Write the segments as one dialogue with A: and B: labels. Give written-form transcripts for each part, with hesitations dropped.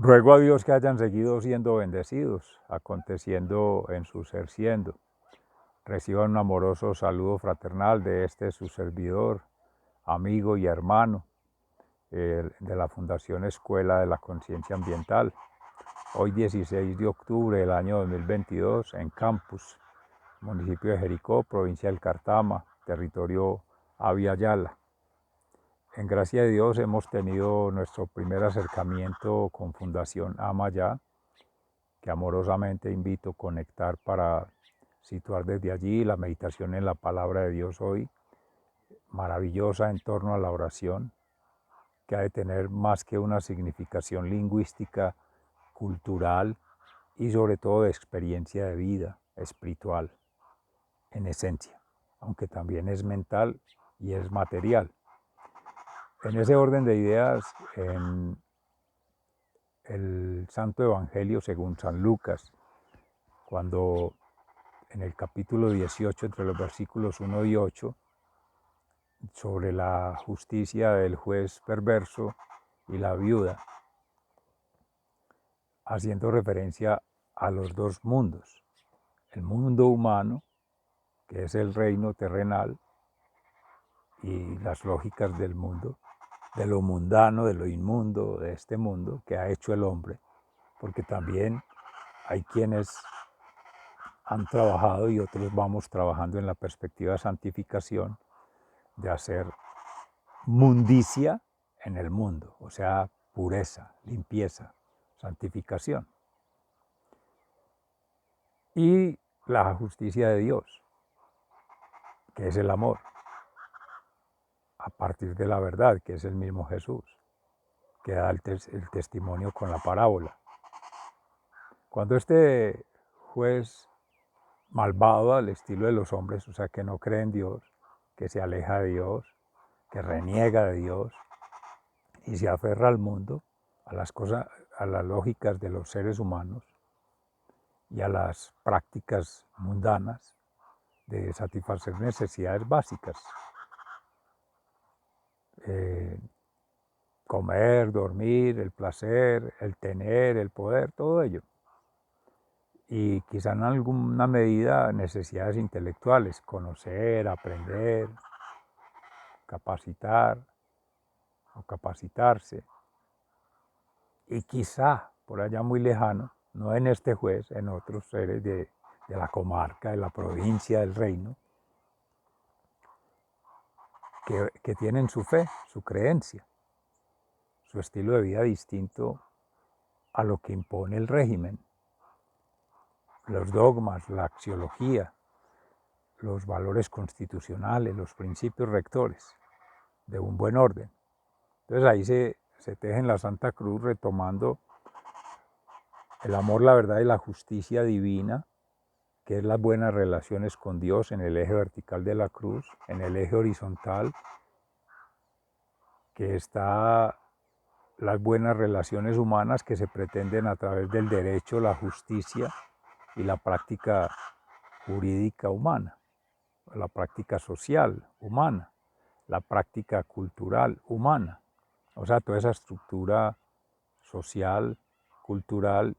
A: Ruego a Dios que hayan seguido siendo bendecidos, aconteciendo en su ser siendo. Reciban un amoroso saludo fraternal de este su servidor, amigo y hermano de la Fundación Escuela de la Conciencia Ambiental. Hoy 16 de octubre del año 2022 en Campus, municipio de Jericó, provincia del Cartama, territorio Abya Yala. En gracia de Dios hemos tenido nuestro primer acercamiento con Fundación Amayá, que amorosamente invito a conectar para situar desde allí la meditación en la palabra de Dios hoy, maravillosa en torno a la oración, que ha de tener más que una significación lingüística, cultural y sobre todo de experiencia de vida espiritual, en esencia, aunque también es mental y es material. En ese orden de ideas, en el Santo Evangelio según San Lucas, cuando en el capítulo 18, entre los versículos 1 y 8, sobre la justicia del juez perverso y la viuda, haciendo referencia a los dos mundos, el mundo humano, que es el reino terrenal, y las lógicas del mundo, de lo mundano, de lo inmundo, de este mundo que ha hecho el hombre, porque también hay quienes han trabajado y otros vamos trabajando en la perspectiva de santificación, de hacer mundicia en el mundo, o sea, pureza, limpieza, santificación. Y la justicia de Dios, que es el amor, a partir de la verdad, que es el mismo Jesús, que da el testimonio con la parábola. Cuando este juez malvado al estilo de los hombres, o sea, que no cree en Dios, que se aleja de Dios, que reniega de Dios y se aferra al mundo, a las cosas, a las lógicas de los seres humanos y a las prácticas mundanas de satisfacer necesidades básicas. Comer, dormir, el placer, el tener, el poder, todo ello. Y quizá en alguna medida necesidades intelectuales, conocer, aprender, capacitar o capacitarse. Y quizá por allá muy lejano, no en este juez, en otros seres de la comarca, de la provincia, del reino, que tienen su fe, su creencia, su estilo de vida distinto a lo que impone el régimen, los dogmas, la axiología, los valores constitucionales, los principios rectores de un buen orden. Entonces ahí se teje en la Santa Cruz retomando el amor, la verdad y la justicia divina, que es las buenas relaciones con Dios en el eje vertical de la cruz, en el eje horizontal, que está las buenas relaciones humanas que se pretenden a través del derecho, la justicia y la práctica jurídica humana, la práctica social humana, la práctica cultural humana. O sea, toda esa estructura social, cultural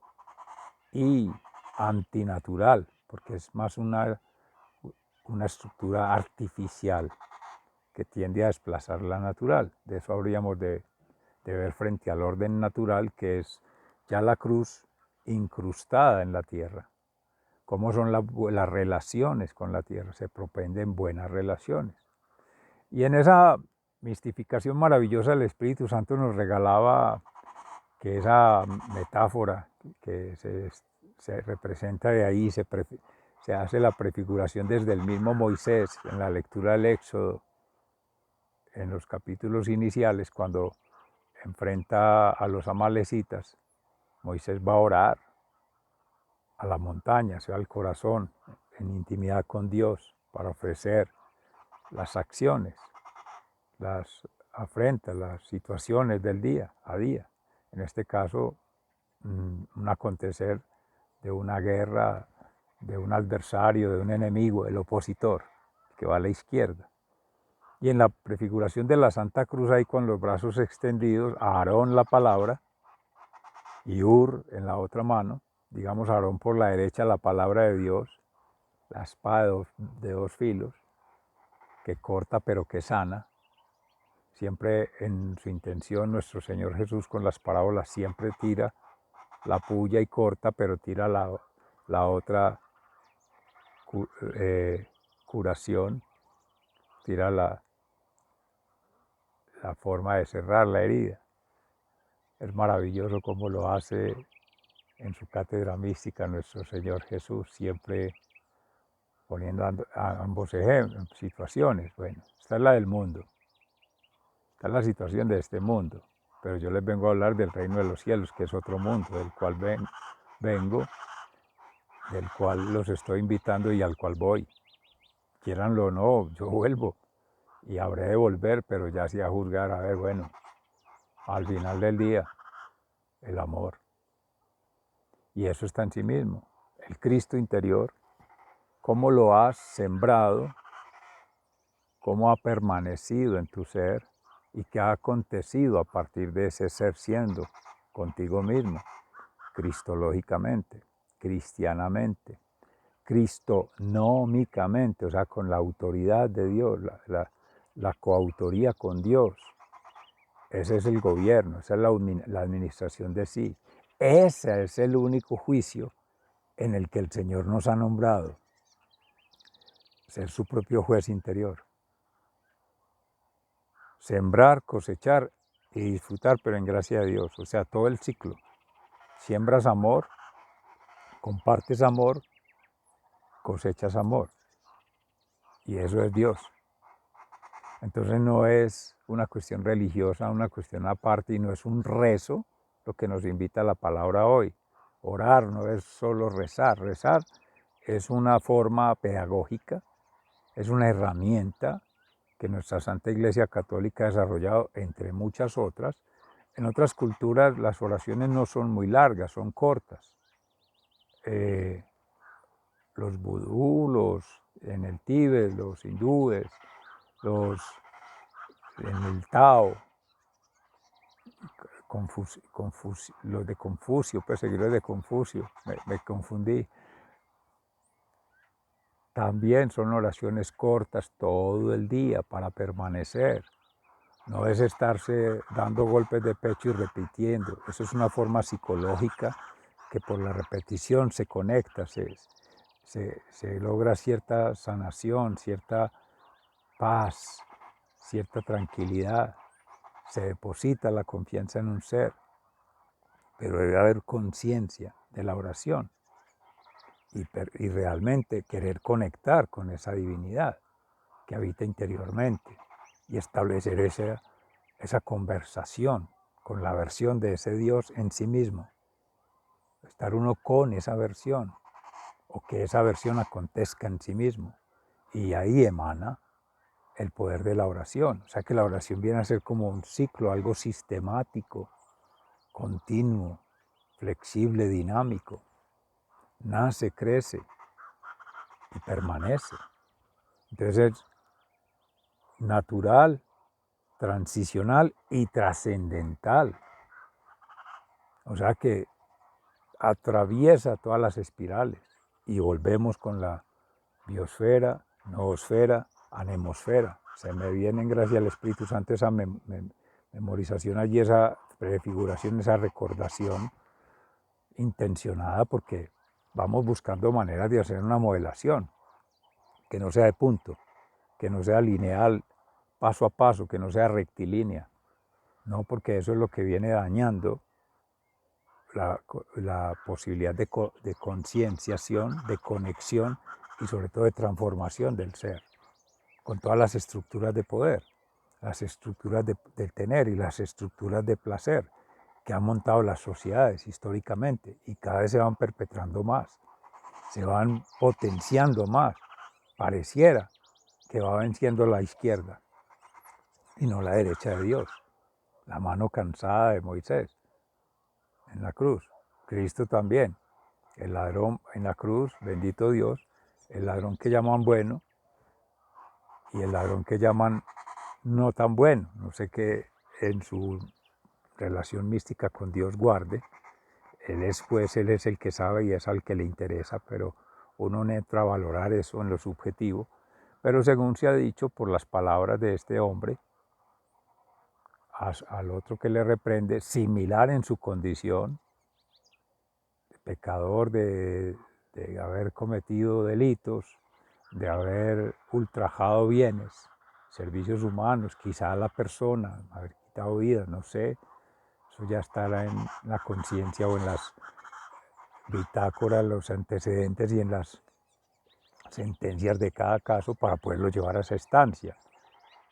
A: y antinatural, porque es más una estructura artificial que tiende a desplazar la natural. De eso habríamos de ver frente al orden natural, que es ya la cruz incrustada en la tierra. ¿Cómo son las relaciones con la tierra? Se propenden buenas relaciones. Y en esa mistificación maravillosa el Espíritu Santo nos regalaba que esa metáfora que se representa de ahí, se hace la prefiguración desde el mismo Moisés en la lectura del Éxodo, en los capítulos iniciales, cuando enfrenta a los amalecitas. Moisés va a orar a la montaña, o sea, al corazón, en intimidad con Dios, para ofrecer las acciones, las afrentas, las situaciones del día a día. En este caso, un acontecer de una guerra, de un adversario, de un enemigo, el opositor, que va a la izquierda. Y en la prefiguración de la Santa Cruz, ahí con los brazos extendidos, a Aarón la palabra, y Ur en la otra mano, digamos Aarón por la derecha la palabra de Dios, la espada de dos filos, que corta pero que sana. Siempre en su intención nuestro Señor Jesús con las parábolas siempre tira la puya y corta, pero tira la otra curación, tira la forma de cerrar la herida. Es maravilloso cómo lo hace en su cátedra mística nuestro Señor Jesús, siempre poniendo ambos ejemplos, situaciones. Bueno, esta es la del mundo, esta es la situación de este mundo, pero yo les vengo a hablar del reino de los cielos, que es otro mundo, del cual vengo, del cual los estoy invitando y al cual voy. Quieranlo o no, yo vuelvo y habré de volver, pero ya sí a juzgar, a ver, bueno, al final del día, el amor. Y eso está en sí mismo, el Cristo interior, cómo lo has sembrado, cómo ha permanecido en tu ser y qué ha acontecido a partir de ese ser siendo contigo mismo, cristológicamente, cristianamente, cristonómicamente, o sea, con la autoridad de Dios, la coautoría con Dios. Ese es el gobierno, esa es la administración de sí. Ese es el único juicio en el que el Señor nos ha nombrado, ser su propio juez interior. Sembrar, cosechar y disfrutar, pero en gracia de Dios, o sea, todo el ciclo. Siembras amor, compartes amor, cosechas amor. Y eso es Dios. Entonces no es una cuestión religiosa, una cuestión aparte, y no es un rezo lo que nos invita la palabra hoy. Orar no es solo rezar. Rezar es una forma pedagógica, es una herramienta que nuestra Santa Iglesia Católica ha desarrollado, entre muchas otras. En otras culturas las oraciones no son muy largas, son cortas. Los vudú, en el Tíbet, los hindúes, en el Tao, los de Confucio, perseguidores de Confucio, me confundí. También son oraciones cortas todo el día para permanecer. No es estarse dando golpes de pecho y repitiendo. Eso es una forma psicológica que por la repetición se conecta, se logra cierta sanación, cierta paz, cierta tranquilidad. Se deposita la confianza en un ser, pero debe haber conciencia de la oración y realmente querer conectar con esa divinidad que habita interiormente y establecer esa conversación con la versión de ese Dios en sí mismo. Estar uno con esa versión o que esa versión acontezca en sí mismo. Y ahí emana el poder de la oración. O sea que la oración viene a ser como un ciclo, algo sistemático, continuo, flexible, dinámico. Nace, crece y permanece. Entonces es natural, transicional y trascendental. O sea que atraviesa todas las espirales y volvemos con la biosfera, noosfera, anemosfera. Se me viene en gracia al Espíritu Santo esa memorización allí, esa prefiguración, esa recordación intencionada, porque vamos buscando maneras de hacer una modelación que no sea de punto, que no sea lineal, paso a paso, que no sea rectilínea, no, porque eso es lo que viene dañando la posibilidad de concienciación, de conexión y sobre todo de transformación del ser, con todas las estructuras de poder, las estructuras del tener y las estructuras de placer que han montado las sociedades históricamente y cada vez se van perpetrando más, se van potenciando más. Pareciera que va venciendo la izquierda y no la derecha de Dios, la mano cansada de Moisés en la cruz. Cristo también, el ladrón en la cruz, bendito Dios, el ladrón que llaman bueno y el ladrón que llaman no tan bueno, no sé qué en su relación mística con Dios guarde, él es juez, él es el que sabe y es al que le interesa, pero uno no entra a valorar eso en lo subjetivo. Pero según se ha dicho por las palabras de este hombre, al otro que le reprende, similar en su condición, de pecador, de haber cometido delitos, de haber ultrajado bienes, servicios humanos, quizá a la persona, haber quitado vidas, no sé, eso ya estará en la conciencia o en las bitácoras, los antecedentes y en las sentencias de cada caso para poderlo llevar a esa estancia.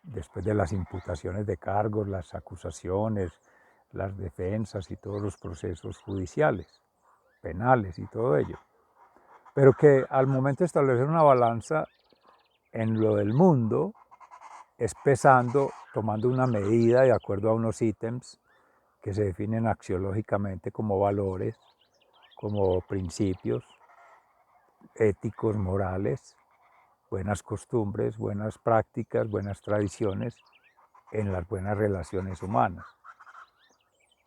A: Después de las imputaciones de cargos, las acusaciones, las defensas y todos los procesos judiciales, penales y todo ello. Pero que al momento de establecer una balanza en lo del mundo, es pesando, tomando una medida de acuerdo a unos ítems que se definen axiológicamente como valores, como principios éticos, morales, buenas costumbres, buenas prácticas, buenas tradiciones en las buenas relaciones humanas.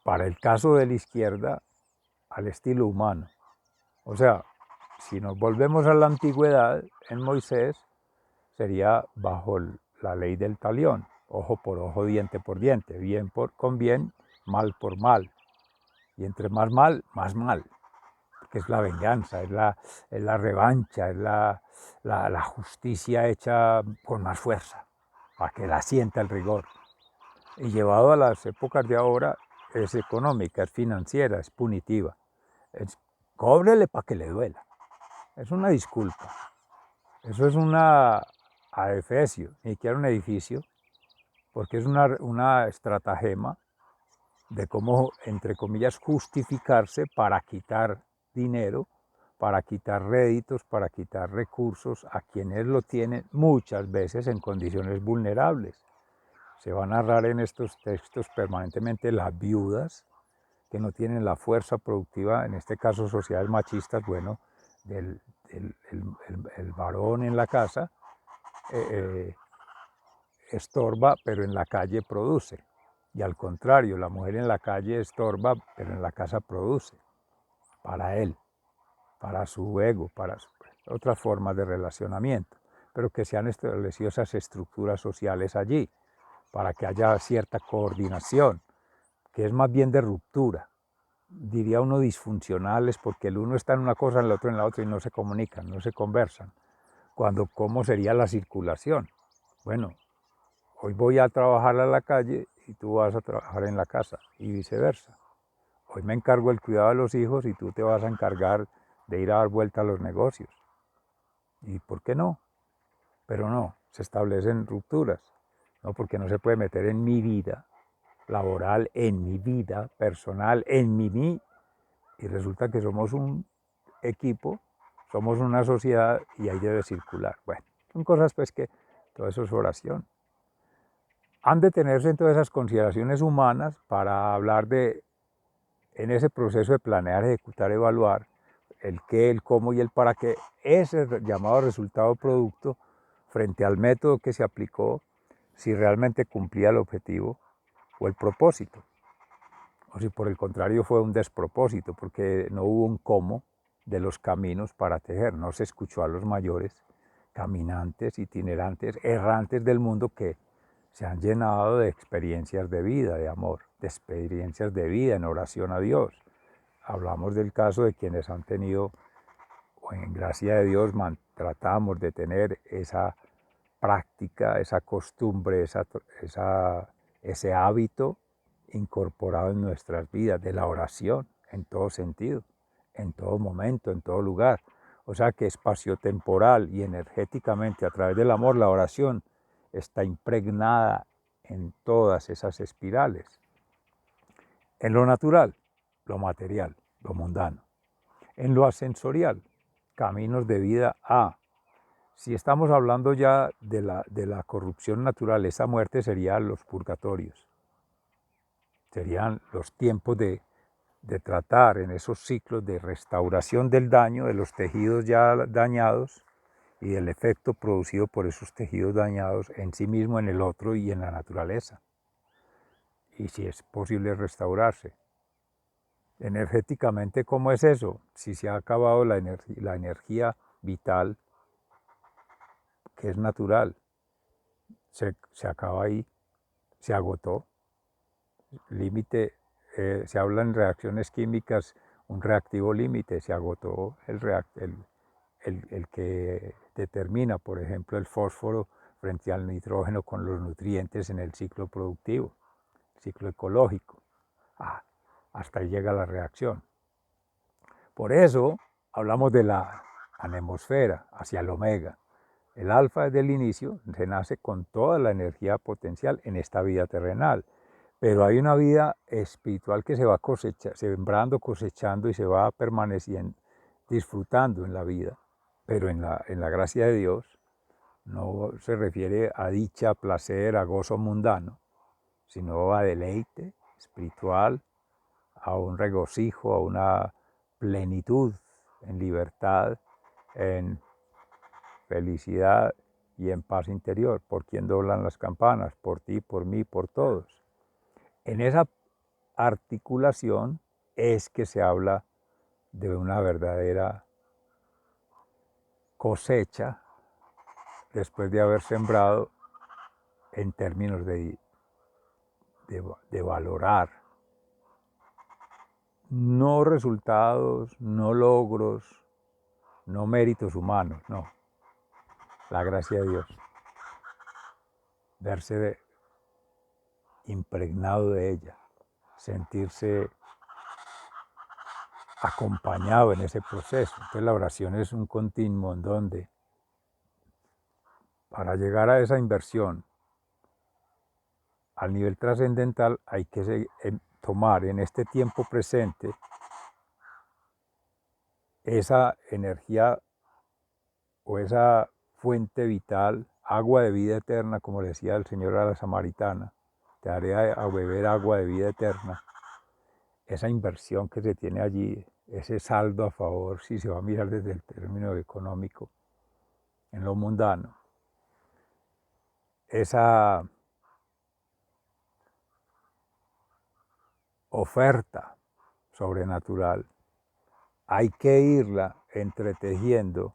A: Para el caso de la izquierda, al estilo humano. O sea, si nos volvemos a la antigüedad, en Moisés sería bajo la ley del talión, ojo por ojo, diente por diente, bien con bien, mal por mal. Y entre más mal, porque es la venganza, es la revancha, es la justicia hecha con más fuerza, para que la sienta el rigor. Y llevado a las épocas de ahora, es económica, es financiera, es punitiva. Es cóbrele para que le duela. Es una disculpa. Eso es una adefesio, ni siquiera un edificio, porque es una estratagema de cómo, entre comillas, justificarse para quitar dinero, para quitar réditos, para quitar recursos a quienes lo tienen muchas veces en condiciones vulnerables. Se va a narrar en estos textos permanentemente las viudas que no tienen la fuerza productiva, en este caso sociedades machistas, bueno, del el varón en la casa estorba, pero en la calle produce. Y al contrario, la mujer en la calle estorba, pero en la casa produce. Para él, para su ego, para otras formas de relacionamiento. Pero que se han establecido esas estructuras sociales allí, para que haya cierta coordinación, que es más bien de ruptura. Diría uno disfuncionales, porque el uno está en una cosa, el otro en la otra y no se comunican, no se conversan. Cuando, ¿cómo sería la circulación? Bueno, hoy voy a trabajar a la calle y tú vas a trabajar en la casa y viceversa. Hoy me encargo del cuidado de los hijos y tú te vas a encargar de ir a dar vuelta a los negocios. ¿Y por qué no? Pero no, se establecen rupturas. No, porque no se puede meter en mi vida laboral, en mi vida personal, en mí. Y resulta que somos un equipo, somos una sociedad y ahí debe circular. Bueno, son cosas pues que todo eso es oración. Han de tenerse en todas esas consideraciones humanas para hablar de, en ese proceso de planear, ejecutar, evaluar, el qué, el cómo y el para qué, ese llamado resultado producto frente al método que se aplicó, si realmente cumplía el objetivo o el propósito, o si por el contrario fue un despropósito, porque no hubo un cómo de los caminos para tejer, no se escuchó a los mayores, caminantes, itinerantes, errantes del mundo que se han llenado de experiencias de vida, de amor, de experiencias de vida en oración a Dios. Hablamos del caso de quienes han tenido, o en gracia de Dios, tratamos de tener esa práctica, esa costumbre, ese hábito incorporado en nuestras vidas, de la oración, en todo sentido, en todo momento, en todo lugar. O sea que espaciotemporal y energéticamente a través del amor, la oración está impregnada en todas esas espirales. En lo natural, lo material, lo mundano. En lo ascensorial, caminos de vida a. Si estamos hablando ya de la corrupción natural, esa muerte serían los purgatorios. Serían los tiempos de tratar en esos ciclos de restauración del daño, de los tejidos ya dañados y del efecto producido por esos tejidos dañados en sí mismo, en el otro y en la naturaleza. Y si es posible restaurarse. Energéticamente, ¿cómo es eso? Si se ha acabado la energía vital, que es natural, se acaba ahí, se agotó. Límite, se habla en reacciones químicas, un reactivo límite, se agotó el que determina, por ejemplo, el fósforo frente al nitrógeno con los nutrientes en el ciclo productivo, ciclo ecológico. Hasta ahí llega la reacción. Por eso hablamos de la anemosfera hacia el omega. El alfa desde el inicio se nace con toda la energía potencial en esta vida terrenal, pero hay una vida espiritual que se va sembrando, cosechando y se va permaneciendo, disfrutando en la vida, pero en la gracia de Dios no se refiere a dicha, placer, a gozo mundano, sino a deleite espiritual, a un regocijo, a una plenitud en libertad, en felicidad y en paz interior. ¿Por quién doblan las campanas? Por ti, por mí, por todos. En esa articulación es que se habla de una verdadera cosecha después de haber sembrado en términos de valorar. No resultados, no logros, no méritos humanos, no. La gracia de Dios. Verse impregnado de ella, sentirse acompañado en ese proceso. Entonces la oración es un continuo en donde para llegar a esa inversión al nivel trascendental hay que tomar en este tiempo presente esa energía o esa fuente vital, agua de vida eterna, como le decía el Señor a la samaritana, te daré a beber agua de vida eterna. Esa inversión que se tiene allí, ese saldo a favor, si se va a mirar desde el término económico, en lo mundano, esa oferta sobrenatural, hay que irla entretejiendo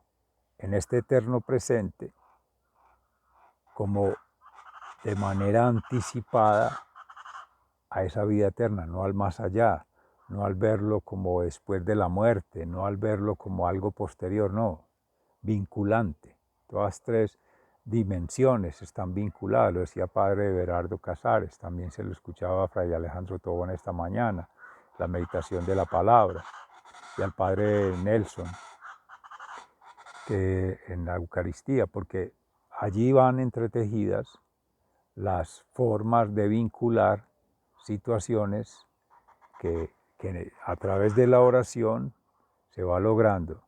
A: en este eterno presente como de manera anticipada a esa vida eterna, no al más allá, no al verlo como después de la muerte, no al verlo como algo posterior, no, vinculante. Todas tres dimensiones están vinculadas, lo decía padre Everardo Casares, también se lo escuchaba a fray Alejandro Tobón esta mañana, la meditación de la palabra, y al padre Nelson, que en la Eucaristía, porque allí van entretejidas las formas de vincular situaciones que a través de la oración se va logrando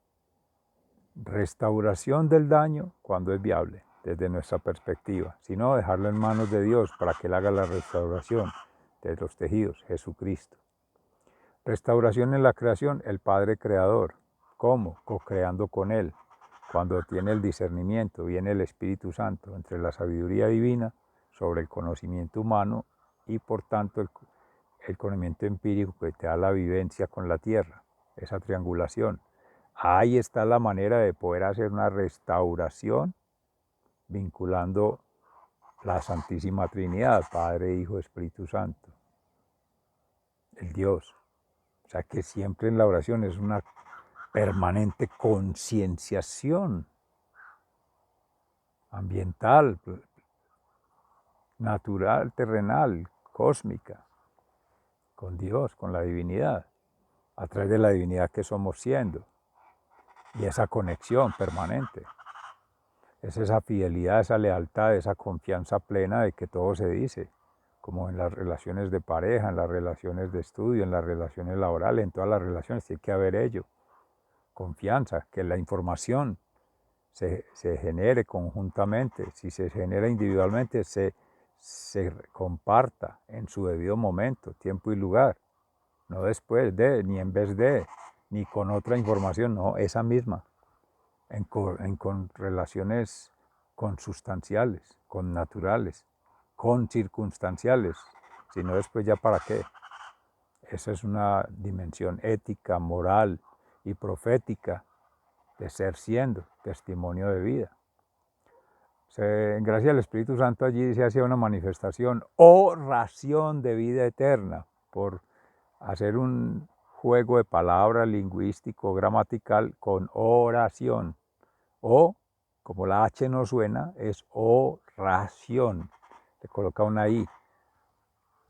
A: restauración del daño cuando es viable, desde nuestra perspectiva, sino dejarlo en manos de Dios para que Él haga la restauración de los tejidos, Jesucristo. Restauración en la creación, el Padre Creador. ¿Cómo? Co-creando con Él. Cuando tiene el discernimiento, viene el Espíritu Santo entre la sabiduría divina sobre el conocimiento humano y por tanto el conocimiento empírico que te da la vivencia con la tierra, esa triangulación. Ahí está la manera de poder hacer una restauración vinculando la Santísima Trinidad, Padre, Hijo, Espíritu Santo, el Dios. O sea que siempre en la oración es una permanente concienciación ambiental, natural, terrenal, cósmica, con Dios, con la divinidad, a través de la divinidad que somos siendo. Y esa conexión permanente, es esa fidelidad, esa lealtad, esa confianza plena de que todo se dice, como en las relaciones de pareja, en las relaciones de estudio, en las relaciones laborales, en todas las relaciones tiene que haber ello. Confianza, que la información se genere conjuntamente, si se genera individualmente, se comparta en su debido momento, tiempo y lugar, no después de, ni en vez de, ni con otra información, no, esa misma, con relaciones consustanciales, con naturales, con circunstanciales, sino después ya para qué. Esa es una dimensión ética, moral y profética de ser siendo, testimonio de vida. Gracias al Espíritu Santo allí se hacía una manifestación o ración de vida eterna, por hacer un juego de palabras lingüístico, gramatical, con oración. O, como la H no suena, es oración. Le coloca una I.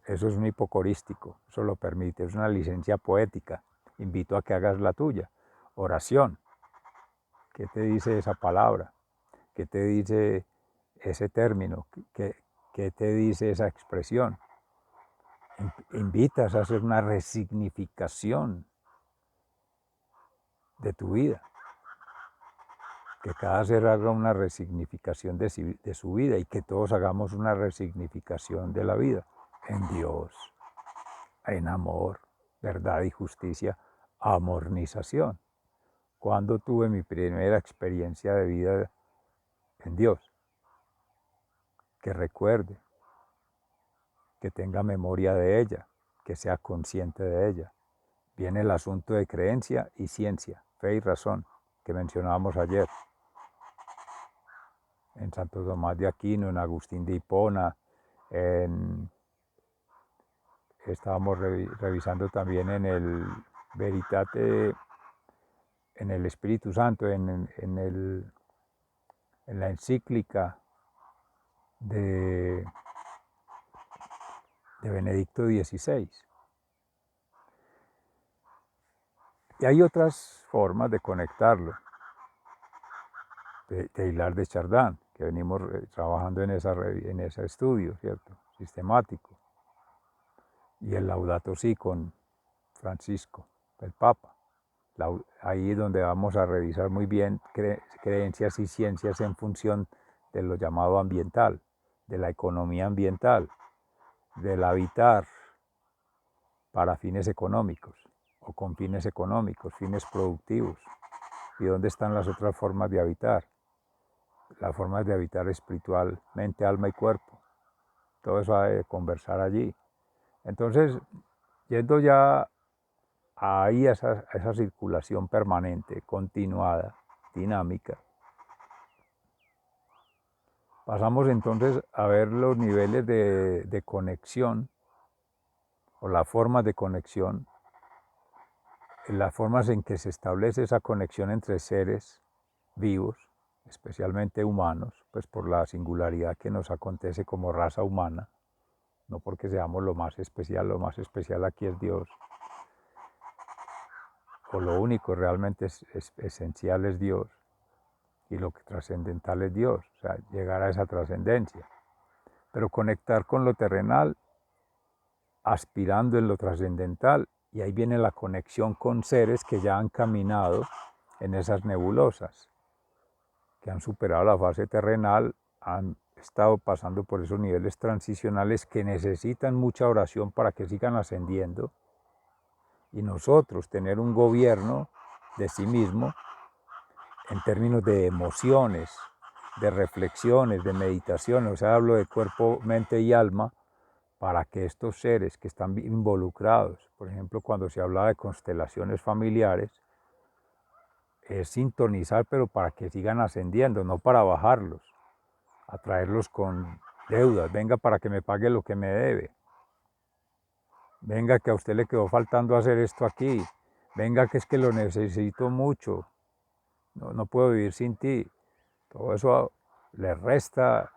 A: Eso es un hipocorístico, eso lo permite, es una licencia poética. Invito a que hagas la tuya. Oración. ¿Qué te dice esa palabra? ¿Qué te dice ese término? ¿Qué te dice esa expresión? Invitas a hacer una resignificación de tu vida. Que cada ser haga una resignificación de su vida y que todos hagamos una resignificación de la vida en Dios, en amor, verdad y justicia, amornización. Cuando tuve mi primera experiencia de vida en Dios, que recuerde, que tenga memoria de ella, que sea consciente de ella. Viene el asunto de creencia y ciencia, fe y razón, que mencionábamos ayer. En Santo Tomás de Aquino, en Agustín de Hipona, estábamos revisando también en el Veritate, en el Espíritu Santo, en la encíclica de Benedicto XVI. Y hay otras formas de conectarlo, de Hilar de Chardin, que venimos trabajando en ese estudio, ¿cierto? Sistemático. Y el Laudato Si con Francisco, el Papa. Ahí donde vamos a revisar muy bien creencias y ciencias en función de lo llamado ambiental, de la economía ambiental, del habitar para fines económicos o con fines económicos, fines productivos. ¿Y dónde están las otras formas de habitar? Las formas de habitar espiritual, mente, alma y cuerpo. Todo eso hay que conversar allí. Entonces, yendo ya ahí a esa circulación permanente, continuada, dinámica, pasamos entonces a ver los niveles de conexión o las formas de conexión, las formas en que se establece esa conexión entre seres vivos, especialmente humanos, pues por la singularidad que nos acontece como raza humana, no porque seamos lo más especial aquí es Dios, o lo único realmente esencial es Dios, y lo que trascendental es Dios, o sea, llegar a esa trascendencia. Pero conectar con lo terrenal, aspirando en lo trascendental, y ahí viene la conexión con seres que ya han caminado en esas nebulosas, que han superado la fase terrenal, han estado pasando por esos niveles transicionales que necesitan mucha oración para que sigan ascendiendo, y nosotros tener un gobierno de sí mismo en términos de emociones, de reflexiones, de meditación, o sea, hablo de cuerpo, mente y alma, para que estos seres que están involucrados, por ejemplo, cuando se habla de constelaciones familiares, es sintonizar, pero para que sigan ascendiendo, no para bajarlos, atraerlos con deudas, venga para que me pague lo que me debe, venga que a usted le quedó faltando hacer esto aquí, venga que es que lo necesito mucho, no puedo vivir sin ti. Todo eso le resta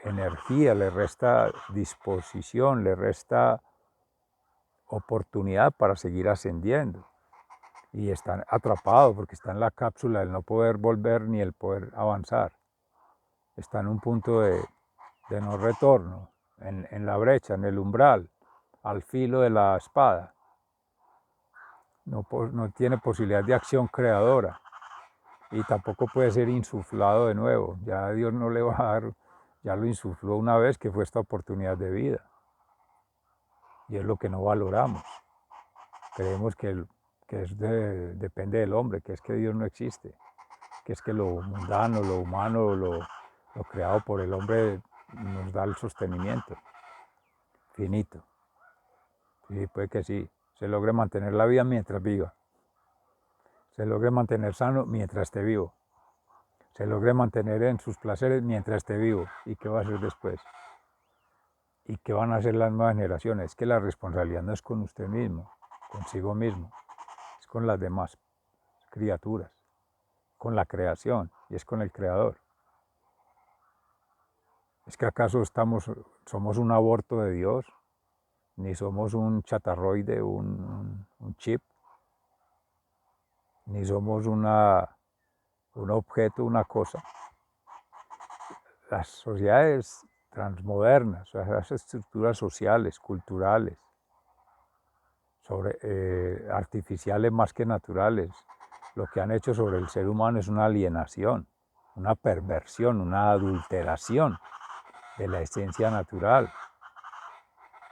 A: energía, le resta disposición, le resta oportunidad para seguir ascendiendo. Y están atrapados porque está en la cápsula del no poder volver ni el poder avanzar. Está en un punto de no retorno, en la brecha, en el umbral, al filo de la espada. No tiene posibilidad de acción creadora y tampoco puede ser insuflado de nuevo. Ya Dios no le va a dar, ya lo insufló una vez, que fue esta oportunidad de vida. Y es lo que no valoramos. Creemos que depende del hombre, que es que Dios no existe, que es que lo mundano, lo humano, lo creado por el hombre nos da el sostenimiento finito. Y puede que sí, se logre mantener la vida mientras viva, se logre mantener sano mientras esté vivo, se logre mantener en sus placeres mientras esté vivo. ¿Y qué va a hacer después? ¿Y qué van a hacer las nuevas generaciones? Es que la responsabilidad no es con usted mismo, consigo mismo, es con las demás criaturas, con la creación, y es con el Creador. ¿Es que acaso somos un aborto de Dios? Ni somos un chatarroide, un chip, ni somos un objeto, una cosa. Las sociedades transmodernas, las estructuras sociales, culturales, artificiales más que naturales, lo que han hecho sobre el ser humano es una alienación, una perversión, una adulteración de la esencia natural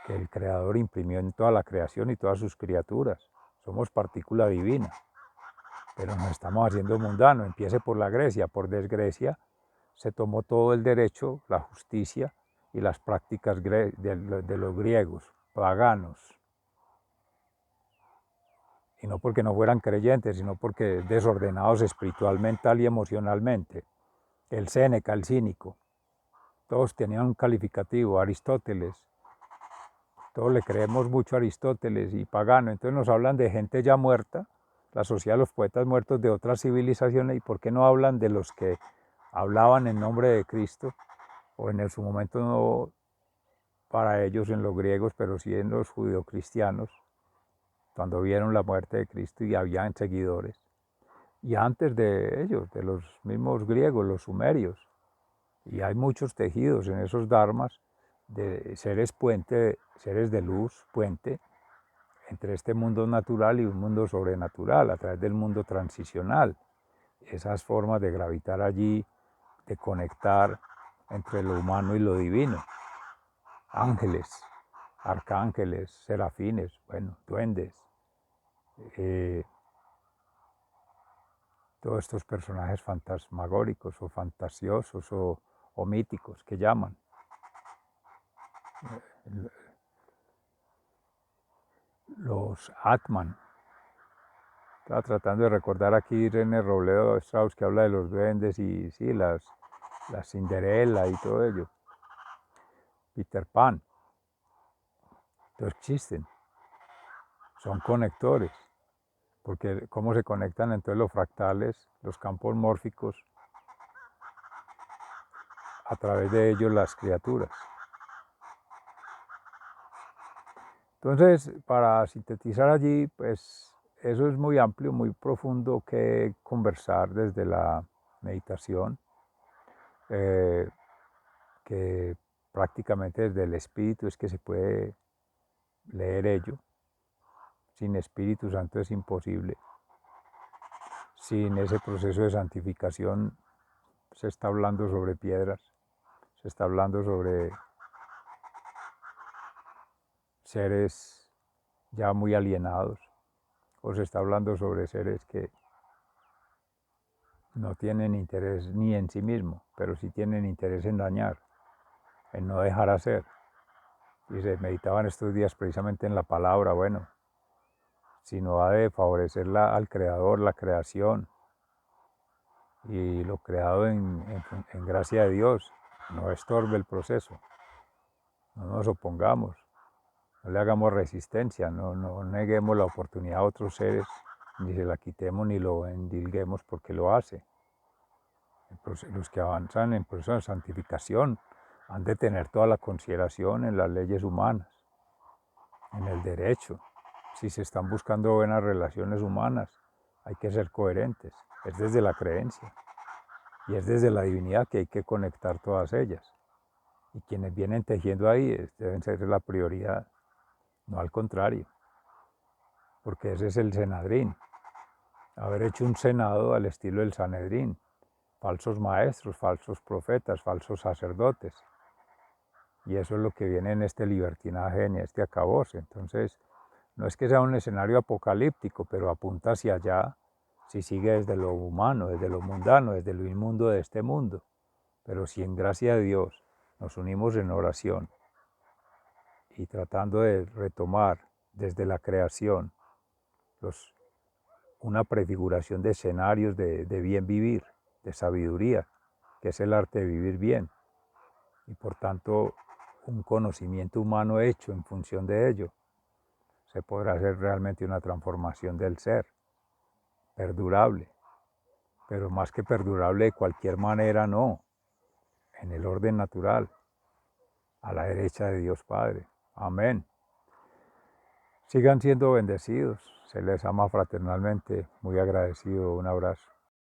A: que el Creador imprimió en toda la creación y todas sus criaturas. Somos partícula divina, pero nos estamos haciendo mundanos. Empiece por la Grecia. Por desgrecia, se tomó todo el derecho, la justicia y las prácticas de los griegos, paganos. Y no porque no fueran creyentes, sino porque desordenados espiritualmente y emocionalmente. El Séneca, el cínico, todos tenían un calificativo, Aristóteles, todos le creemos mucho a Aristóteles y pagano, entonces nos hablan de gente ya muerta, la sociedad de los poetas muertos de otras civilizaciones, y por qué no hablan de los que hablaban en nombre de Cristo, o en su momento no para ellos en los griegos, pero sí en los judeocristianos, cuando vieron la muerte de Cristo y habían seguidores. Y antes de ellos, de los mismos griegos, los sumerios, y hay muchos tejidos en esos dharmas de seres puente, seres de luz, puente, entre este mundo natural y un mundo sobrenatural, a través del mundo transicional. Esas formas de gravitar allí, de conectar entre lo humano y lo divino. Ángeles, arcángeles, serafines, bueno, duendes, todos estos personajes fantasmagóricos o fantasiosos o míticos que llaman. Los Atman. Estaba tratando de recordar aquí René Robledo Strauss, que habla de los duendes y sí, las Cinderella y todo ello. Peter Pan. Todos existen. Son conectores. Porque cómo se conectan entonces los fractales, los campos mórficos, a través de ellos las criaturas. Entonces, para sintetizar allí, pues eso es muy amplio, muy profundo que conversar desde la meditación, que prácticamente desde el espíritu es que se puede leer ello. Sin Espíritu Santo es imposible. Sin ese proceso de santificación se está hablando sobre piedras, se está hablando sobre seres ya muy alienados, o se está hablando sobre seres que no tienen interés ni en sí mismo, pero sí tienen interés en dañar, en no dejar hacer. Y se meditaban estos días precisamente en la palabra, bueno, si no ha de favorecer al Creador, la creación, y lo creado en gracia de Dios, no estorbe el proceso, no nos opongamos, no le hagamos resistencia, no neguemos la oportunidad a otros seres, ni se la quitemos ni lo endilguemos porque lo hace. Los que avanzan en proceso de santificación han de tener toda la consideración en las leyes humanas, en el derecho. Si se están buscando buenas relaciones humanas, hay que ser coherentes, es desde la creencia. Y es desde la divinidad que hay que conectar todas ellas. Y quienes vienen tejiendo ahí deben ser la prioridad, no al contrario. Porque ese es el Senadrín. Haber hecho un Senado al estilo del Sanedrín. Falsos maestros, falsos profetas, falsos sacerdotes. Y eso es lo que viene en este libertinaje, en este acabose. Entonces, no es que sea un escenario apocalíptico, pero apunta hacia allá si sigue desde lo humano, desde lo mundano, desde lo inmundo de este mundo. Pero si en gracia de Dios nos unimos en oración y tratando de retomar desde la creación, una prefiguración de escenarios de bien vivir, de sabiduría, que es el arte de vivir bien, y por tanto un conocimiento humano hecho en función de ello. Se podrá hacer realmente una transformación del ser, perdurable, pero más que perdurable de cualquier manera, no, en el orden natural, a la derecha de Dios Padre. Amén. Sigan siendo bendecidos, se les ama fraternalmente, muy agradecido, un abrazo.